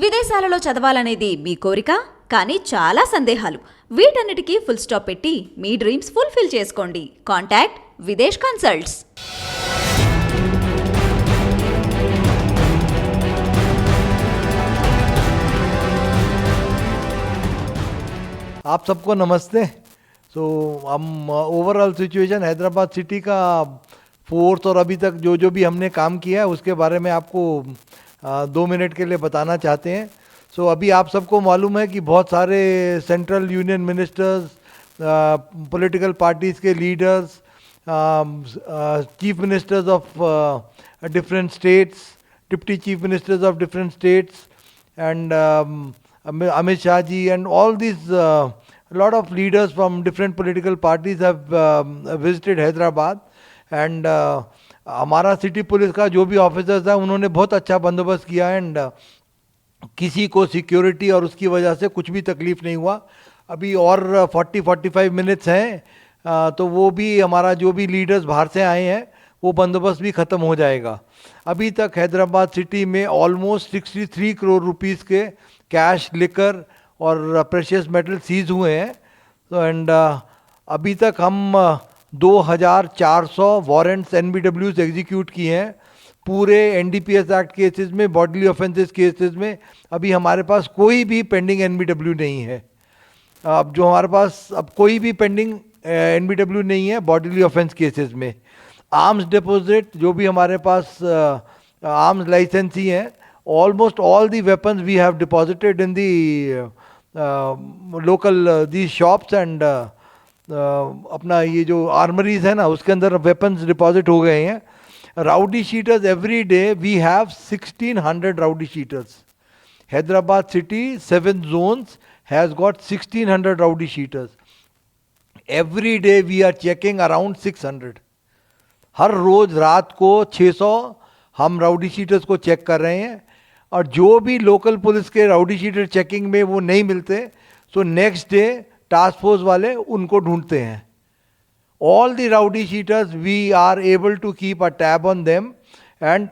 విదేశాలలో చదవాలనేది మీ కోరిక, కానీ చాలా సందేహాలు. వీటన్నిటికీ ఫుల్ స్టాప్ పెట్టి మీ డ్రీమ్స్ ఫుల్ఫిల్ చేసుకోండి. Contact Videsh consults. आप सबको नमस्ते. सो हम ओवरऑल सिचुएशन हैदराबाद सिटी का फोर्थ और अभी तक जो भी हमने काम किया है उसके बारे में आपको 2 मिनट के लिए बताना चाहते हैं. सो अभी आप सबको मालूम है कि बहुत सारे central union ministers, political parties के leaders, chief ministers of different states, deputy chief ministers of different states and Amit Shah ji and all these lot of leaders from different political parties have visited Hyderabad and हमारा city police का जो भी officers हैं उन्होंने बहुत अच्छा बंदोबस्त किया एंड किसी को सिक्योरिटी और उसकी वजह से कुछ भी तकलीफ नहीं हुआ. अभी और 40-45 मिनट्स हैं तो वो भी हमारा जो भी लीडर्स बाहर से आए हैं वो बंदोबस्त भी ख़त्म हो जाएगा. अभी तक हैदराबाद सिटी में ऑलमोस्ट 63 करोड़ रुपीस के कैश, लिकर और प्रेशियस मेटल सीज हुए हैं. एंड अभी तक हम 2400 वारंट्स NBWs एग्जीक्यूट किए हैं. पूरे NDPS एक्ट केसेस में, बॉडीली ऑफेंसेस केसेस में अभी हमारे पास कोई भी पेंडिंग NBW नहीं है. अब जो हमारे पास अब कोई भी पेंडिंग NBW नहीं है बॉडीली ऑफेंस केसेस में. आर्म्स डिपॉजिट जो भी हमारे पास आर्म्स लाइसेंस ही हैं, almost all the weapons we have deposited in the local these shops and अपना ये जो आर्मरीज है ना उसके अंदर weapons deposit हो गए हैं. Rowdy sheeters every day we have 1600 rowdy sheeters. Hyderabad city 7 zones has got 1600 rowdy sheeters. Every day we are checking around 600. हर रोज रात को 600 हम राउडी शीटर्स को चेक कर रहे हैं और जो भी लोकल पुलिस के राउडी शीटर चेकिंग में वो नहीं मिलते so next day task force वाले उनको ढूंढते हैं. All the rowdy sheeters we are able to keep a tab on them and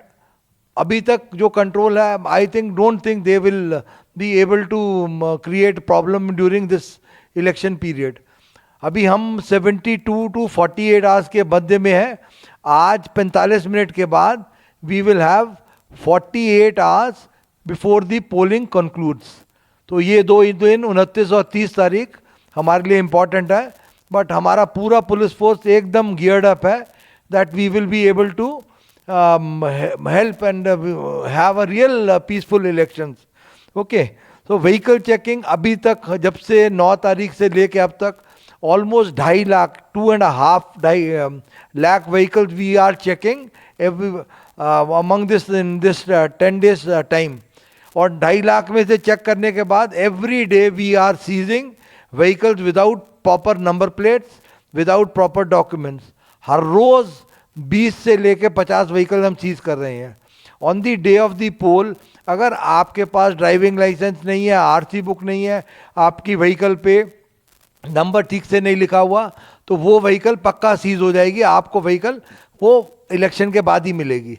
अभी तक जो कंट्रोल है I don't think they will be able to create problem during this election period. अभी हम 72 to 48 आवर्स के मध्य में है. आज 45 मिनट के बाद we will have 48 hours before the polling concludes. तो ये 2 दिन 29 और 30 तारीख हमारे लिए इम्पॉर्टेंट है. बट हमारा पूरा पुलिस फोर्स एकदम गियर्ड अप है that we will be able to help and have a real peaceful elections. Okay, तो व्हीकल चेकिंग अभी तक जब से 9 तारीख से लेके अब तक almost 2.5 lakh 2.5 lakh vehicles we are checking every among this in this 10 days time. और 2.5 लाख में से चेक करने के बाद every day we are seizing vehicles without proper number plates, without proper documents. हर रोज 20 से लेके 50 व्हीकल हम सीज कर रहे हैं. On the day of the poll अगर आपके पास ड्राइविंग लाइसेंस नहीं है, RC बुक नहीं है, आपकी व्हीकल पे नंबर ठीक से नहीं लिखा हुआ तो वो व्हीकल पक्का सीज हो जाएगी. आपको व्हीकल वो इलेक्शन के बाद ही मिलेगी.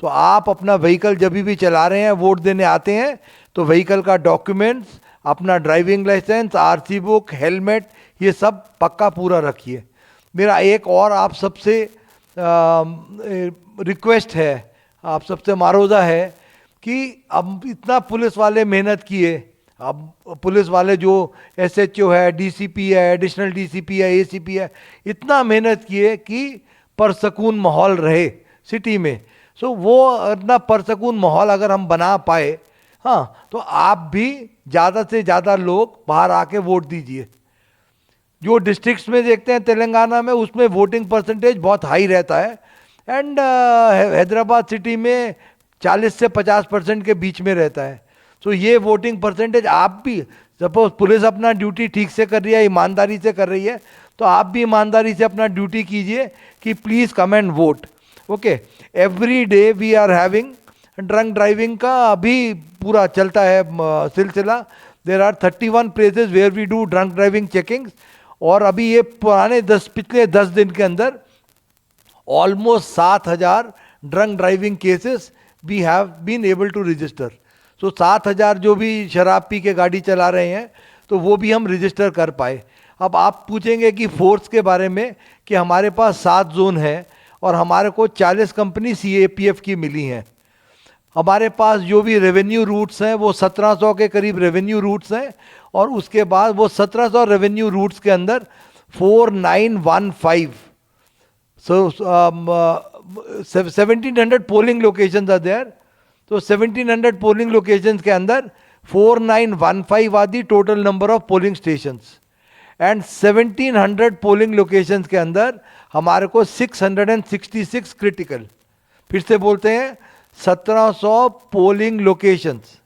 तो आप अपना व्हीकल जब भी चला रहे हैं, वोट देने आते हैं, तो व्हीकल का डॉक्यूमेंट्स, अपना driving licence, RC book, helmet, ये सब पक्का पूरा रखिए. मेरा एक और आप सबसे रिक्वेस्ट है, आप सबसे मारोजा है कि अब इतना पुलिस वाले मेहनत किए, अब पुलिस वाले जो SHO है, DCP है, एडिशनल DCP है, ACP है, इतना मेहनत किए कि परसकून माहौल रहे सिटी में. सो वो इतना परसकून माहौल अगर हम बना पाए, हाँ, तो आप भी ज़्यादा से ज़्यादा लोग बाहर आके वोट दीजिए. जो डिस्ट्रिक्ट्स में देखते हैं तेलंगाना में, उसमें वोटिंग परसेंटेज बहुत हाई रहता है एंड हैदराबाद सिटी में 40 से 50% के बीच में रहता है. तो ये वोटिंग परसेंटेज आप भी, सपोज पुलिस अपना ड्यूटी ठीक से कर रही है, ईमानदारी से कर रही है, तो आप भी ईमानदारी से अपना ड्यूटी कीजिए कि please come and vote. Okay, every day we are having drunk driving का अभी पूरा चलता है सिलसिला. There are 31 places where we do drunk driving checkings. और अभी ये पिछले 10 दिन के अंदर almost 7,000 drunk driving cases we have been able to register. So 7,000 जो भी शराब पी के गाड़ी चला रहे हैं तो वो भी हम रजिस्टर कर पाए. अब आप पूछेंगे कि फोर्स के बारे में कि हमारे पास 7 जोन है और हमारे को 40 कंपनी CAPF की मिली हैं. हमारे पास जो भी रेवेन्यू रूट्स हैं वो 1700 के करीब रेवेन्यू रूट्स हैं और उसके बाद वो 1700 रेवेन्यू रूट्स के अंदर 4915 1700 पोलिंग लोकेशंस आर देयर. तो 1700 पोलिंग लोकेशंस के अंदर 4915 are the total number of polling stations and 1700 polling locations के अंदर हमारे को 666 क्रिटिकल. फिर से बोलते हैं 1700 पोलिंग लोकेशंस,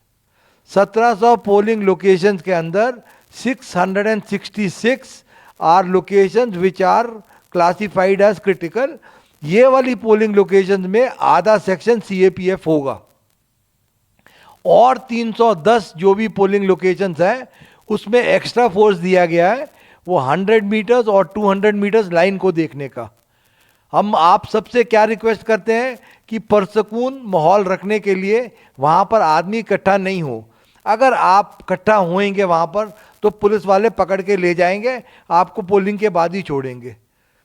1700 पोलिंग लोकेशंस के अंदर 666 are locations which are classified as critical. ये वाली पोलिंग लोकेशंस में आधा सेक्शन CAPF होगा और 310 जो भी पोलिंग लोकेशंस हैं उसमें एक्स्ट्रा फोर्स दिया गया है वो 100 मीटर्स और 200 मीटर्स लाइन को देखने का. हम आप सबसे क्या रिक्वेस्ट करते हैं कि पुरसकून माहौल रखने के लिए वहाँ पर आदमी इकट्ठा नहीं हो. अगर आप इकट्ठा होएंगे वहाँ पर तो पुलिस वाले पकड़ के ले जाएंगे, आपको पोलिंग के बाद ही छोड़ेंगे.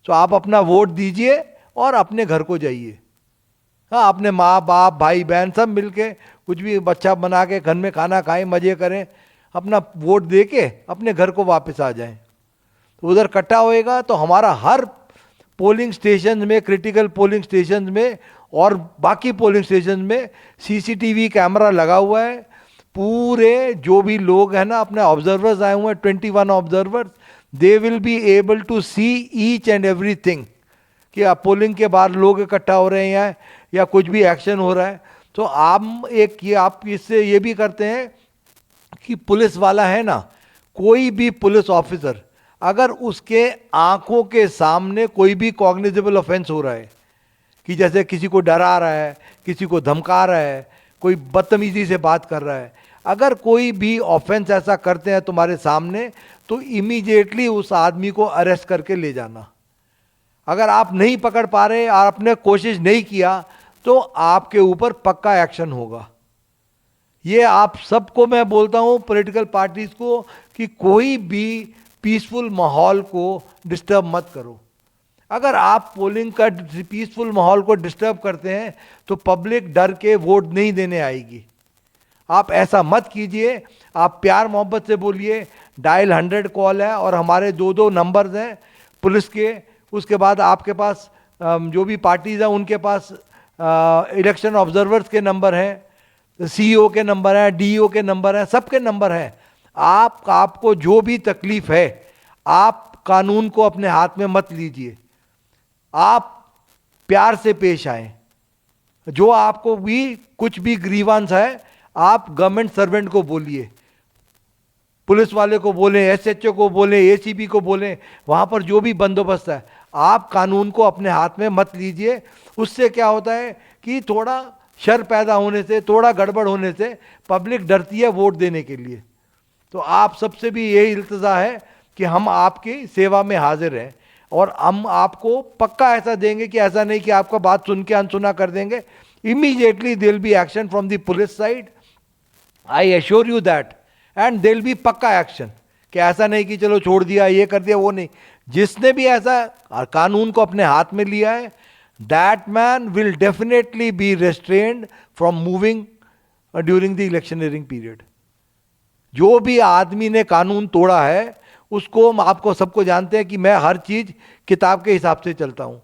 तो आप अपना वोट दीजिए और अपने घर को जाइए. हाँ, अपने माँ बाप भाई बहन सब मिलके कुछ भी बच्चा बना के घर में खाना खाएं, मज़े करें, अपना वोट दे के अपने घर को वापस आ जाएं. तो उधर इकट्ठा होएगा तो हमारा हर पोलिंग स्टेशन में, क्रिटिकल पोलिंग स्टेशन में और बाकी पोलिंग स्टेशन में CCTV कैमरा लगा हुआ है. पूरे जो भी लोग हैं ना, अपने ऑब्जर्वर्स आए हुए हैं, 21 observers, they will be able to see each and everything कि आप पोलिंग के बाद लोग इकट्ठा हो रहे हैं या कुछ भी एक्शन हो रहा है. तो आप इससे ये भी करते हैं कि पुलिस वाला है ना, कोई भी पुलिस ऑफिसर अगर उसके आंखों के सामने कोई भी कॉग्निजेबल ऑफेंस हो रहा है कि जैसे किसी को डरा रहा है, किसी को धमका रहा है, कोई बदतमीजी से बात कर रहा है, अगर कोई भी ऑफेंस ऐसा करते हैं तुम्हारे सामने तो इमीडिएटली उस आदमी को अरेस्ट करके ले जाना. अगर आप नहीं पकड़ पा रहे और आपने कोशिश नहीं किया तो आपके ऊपर पक्का एक्शन होगा. ये आप सबको मैं बोलता हूँ, पॉलिटिकल पार्टीज को, कि कोई भी पीसफुल माहौल को डिस्टर्ब मत करो. अगर आप पोलिंग का पीसफुल माहौल को डिस्टर्ब करते हैं तो पब्लिक डर के वोट नहीं देने आएगी. आप ऐसा मत कीजिए. आप प्यार मोहब्बत से बोलिए. डायल 100 कॉल है और हमारे 2 नंबर्स हैं पुलिस के. उसके बाद आपके पास जो भी पार्टीज हैं उनके पास इलेक्शन ऑब्जर्वर्स के नंबर हैं, CEO के नंबर हैं, DO के नंबर हैं, सबके नंबर हैं. आपको जो भी तकलीफ है आप कानून को अपने हाथ में मत लीजिए. आप प्यार से पेश आएं. जो आपको भी कुछ भी ग्रीवांस है आप गवर्नमेंट सर्वेंट को बोलिए, पुलिस वाले को बोलें, SHO को बोलें, ACP को बोलें, वहाँ पर जो भी बंदोबस्त है आप कानून को अपने हाथ में मत लीजिए. उससे क्या होता है कि थोड़ा शर पैदा होने से, थोड़ा गड़बड़ होने से पब्लिक डरती है वोट देने के लिए. तो आप सबसे भी यही इल्तजा है कि हम आपकी सेवा में हाजिर हैं और हम आपको पक्का ऐसा देंगे कि ऐसा नहीं कि आपका बात सुन के अनसुना कर देंगे. Immediately there will be action from the police side, I assure you that, and there will be पक्का एक्शन. कि ऐसा नहीं कि चलो छोड़ दिया, ये कर दिया, वो नहीं. जिसने भी ऐसा कानून को अपने हाथ में लिया है, that man will definitely be restrained from moving during the electioneering period. जो भी आदमी ने कानून तोड़ा है उसको, आपको सबको जानते हैं कि मैं हर चीज किताब के हिसाब से चलता हूं.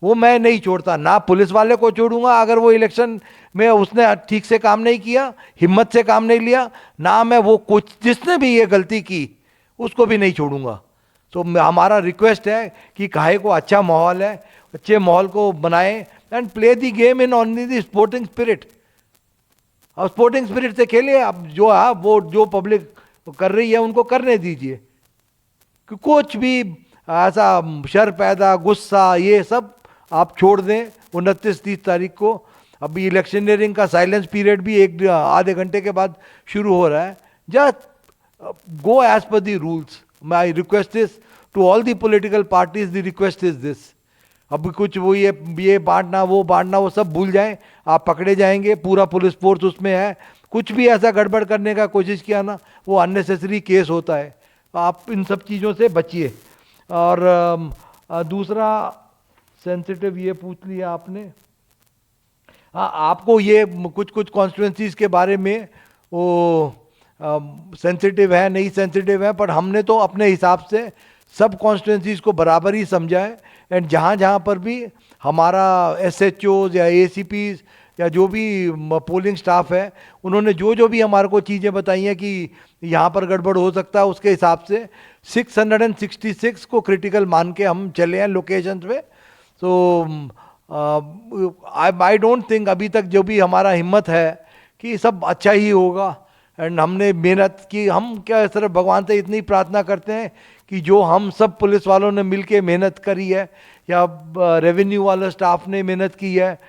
वो मैं नहीं छोड़ता. ना पुलिस वाले को छोड़ूंगा अगर वो इलेक्शन में उसने ठीक से काम नहीं किया, हिम्मत से काम नहीं लिया, ना मैं वो कुछ जिसने भी ये गलती की उसको भी नहीं छोड़ूंगा. तो हमारा रिक्वेस्ट है कि काहे को अच्छा माहौल है, अच्छे माहौल को बनाएं and play the game in only the sporting spirit. और स्पोर्टिंग स्पिरिट से खेलिए. अब जो है वो जो पब्लिक कर रही है उनको करने दीजिए. कि कुछ भी ऐसा शर पैदा, गुस्सा, ये सब आप छोड़ दें. 29-30 तारीख को अभी इलेक्शनरिंग का साइलेंस पीरियड भी आधे घंटे के बाद शुरू हो रहा है. Just go as per the rules. My request is to all the political parties, the request is this, अब कुछ वो ये बांटना वो सब भूल जाएं, आप पकड़े जाएंगे, पूरा पुलिस फोर्स उसमें है। कुछ भी ऐसा गड़बड़ करने का कोशिश किया ना, वो अननेसेसरी केस होता है। आप इन सब चीज़ों से बचिए। और दूसरा सेंसिटिव ये पूछ लिया आपने, हाँ, आपको ये कुछ कुछ कॉन्स्टिट्यूंसीज के बारे में वो सेंसिटिव है नहीं सेंसिटिव है, पर हमने तो अपने हिसाब से सब कॉन्स्टिट्यूंसीज को बराबर ही समझा है। एंड जहाँ जहाँ पर भी हमारा SHOs या ACPs या जो भी पोलिंग स्टाफ है, उन्होंने जो जो भी हमारे को चीज़ें बताई हैं कि यहाँ पर गड़बड़ हो सकता है, उसके हिसाब से 666 को क्रिटिकल मान के हम चले हैं लोकेशंस पे। तो आई डोंट थिंक अभी तक जो भी हमारा हिम्मत है कि सब अच्छा ही होगा। एंड हमने मेहनत की, हम क्या सिर्फ भगवान से इतनी प्रार्थना करते हैं कि जो हम सब पुलिस वालों ने मिलके मेहनत करी है, या रेवेन्यू वाला स्टाफ ने मेहनत की है,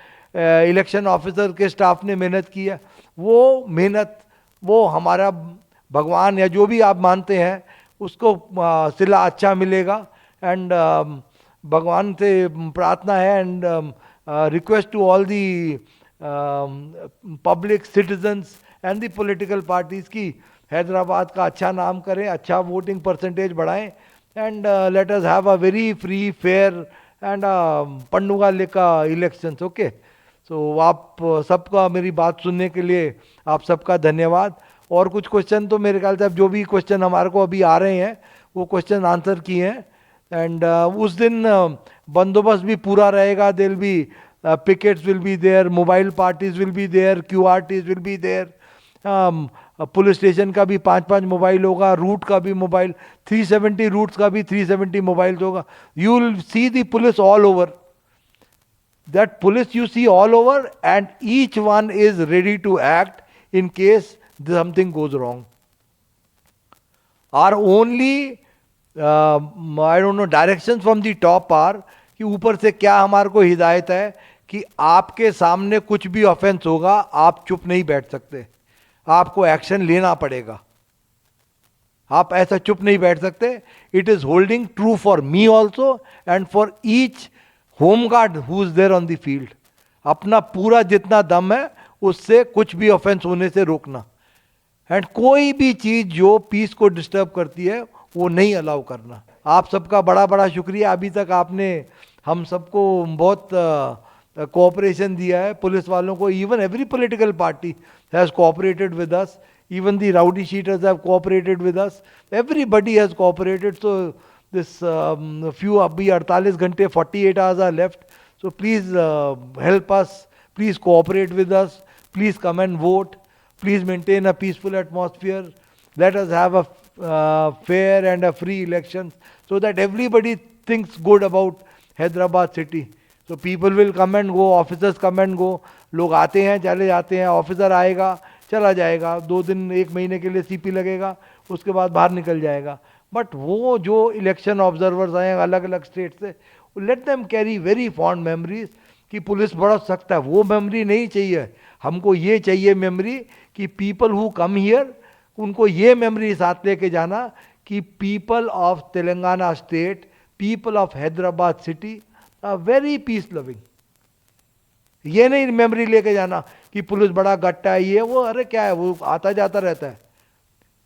इलेक्शन ऑफिसर के स्टाफ ने मेहनत की है, वो मेहनत वो हमारा भगवान या जो भी आप मानते हैं उसको सिला अच्छा मिलेगा। एंड भगवान से प्रार्थना है and request to all the public citizens and the political parties की हैदराबाद का अच्छा नाम करें, अच्छा वोटिंग परसेंटेज बढ़ाएं, and let us have a very free fair and पन्नुगा लेका इलेक्शंस। ओके, सो आप सबका मेरी बात सुनने के लिए आप सबका धन्यवाद। और कुछ क्वेश्चन तो मेरे ख्याल से अब जो भी क्वेश्चन हमारे को अभी आ रहे हैं वो क्वेश्चन आंसर किए हैं। एंड उस दिन बंदोबस्त भी पूरा रहेगा, there be pickets will be there, mobile parties will be there, QRTs will be there, police station का भी 5-5 मोबाइल होगा, रूट का भी मोबाइल, 370 रूट्स का भी 370 मोबाइल होगा। You will see the police all over, that police you see all over, and each one is ready to act in case something goes wrong. Our only I don't know directions from the top are कि ऊपर से क्या हमारे को हिदायत है कि आपके सामने कुछ भी ऑफेंस होगा, आप चुप नहीं बैठ सकते, आपको एक्शन लेना पड़ेगा, आप ऐसा चुप नहीं बैठ सकते। It is holding true for me also and for each home guard who is there on the field. अपना पूरा जितना दम है उससे कुछ भी ऑफेंस होने से रोकना, एंड कोई भी चीज जो पीस को डिस्टर्ब करती है वो नहीं अलाउ करना। आप सबका बड़ा बड़ा शुक्रिया, अभी तक आपने हम सबको बहुत कोऑपरेशन दिया है, पुलिस वालों को। Even every political party has cooperated with us, even the rowdy sheeters have cooperated with us, everybody has cooperated. So this few अभी 48 घंटे 48 hours are left, so please help us, please cooperate with us, please come and vote, please maintain a peaceful atmosphere, let us have a fair and a free elections so that everybody thinks good about Hyderabad city. So people will come and go, officers come and go, लोग आते हैं चले जाते हैं, officer आएगा चला जाएगा, 2 दिन 1 महीने के लिए CP लगेगा, उसके बाद बाहर निकल जाएगा। बट वो जो इलेक्शन ऑब्जर्वर्स आए अलग अलग स्टेट से, let them carry very fond memories कि पुलिस बड़ा सख्त है, वो मेमोरी नहीं चाहिए हमको। ये चाहिए मेमोरी कि पीपल हु कम हियर, उनको ये मेमोरी साथ लेके जाना कि people of Telangana state, people of Hyderabad city are very peace loving. ये नहीं मेमोरी लेके जाना कि पुलिस बड़ा गट्टा है, ये वो, अरे क्या है, वो आता जाता रहता है।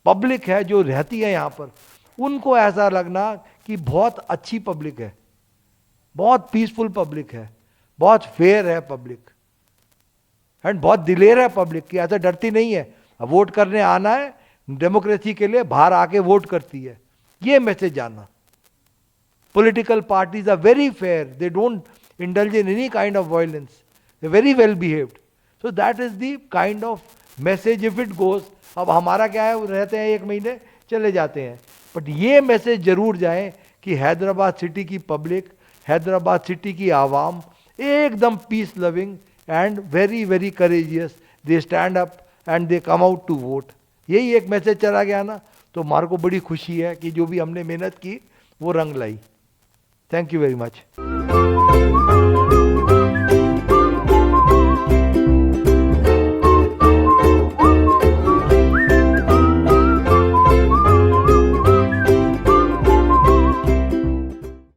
पब्लिक है जो रहती है यहाँ पर, उनको ऐसा लगना कि बहुत अच्छी पब्लिक है, बहुत पीसफुल पब्लिक है, बहुत फेयर है पब्लिक, एंड बहुत दिलेर है पब्लिक की, ऐसा डरती नहीं है। वोट करने आना है डेमोक्रेसी के लिए, बाहर आके वोट करती है, ये मैसेज जाना। Political parties are very fair, they don't indulge in any kind of violence, they very well behaved, so that is the kind of message if it goes. अब हमारा क्या है, रहते हैं 1 महीने चले जाते हैं, बट ये मैसेज जरूर जाए कि हैदराबाद सिटी की पब्लिक, हैदराबाद सिटी की आवाम एकदम peace loving and very very courageous, they stand up and they come out to vote। यही एक मैसेज चला गया ना, तो हमारे को बड़ी खुशी है कि जो भी हमने मेहनत की वो रंग लाई। Thank you very much.